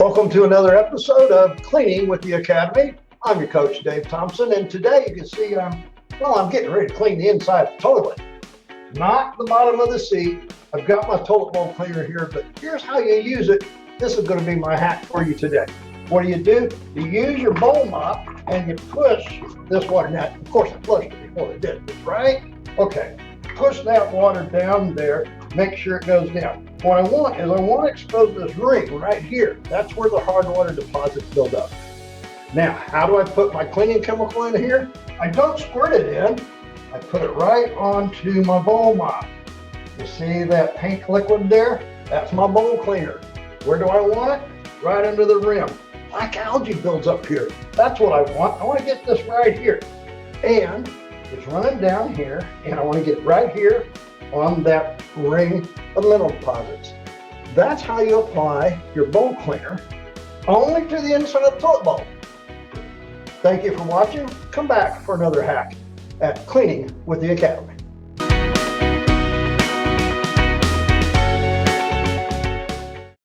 Welcome to another episode of Cleaning with the Academy. I'm your coach, Dave Thompson, and today you can see I'm getting ready to clean the inside of the toilet. Not the bottom of the seat. I've got my toilet bowl cleaner here, but here's how you use it. This is going to be my hack for you today. What do? You use your bowl mop and you push this water. Now, of course, I flushed it before I did this, right? Okay, push that water down there, make sure it goes down. What I want to expose this ring right here. That's where the hard water deposits build up. Now, how do I put my cleaning chemical in here? I don't squirt it in. I put it right onto my bowl mop. You see that pink liquid there? That's my bowl cleaner. Where do I want it? Right under the rim. Black algae builds up here. That's what I want. I want to get this right here. And it's running down here, and I want to get it right here on that ring of mineral deposits. That's how you apply your bowl cleaner only to the inside of the toilet bowl. Thank you for watching. Come back for another hack at Cleaning with the Academy.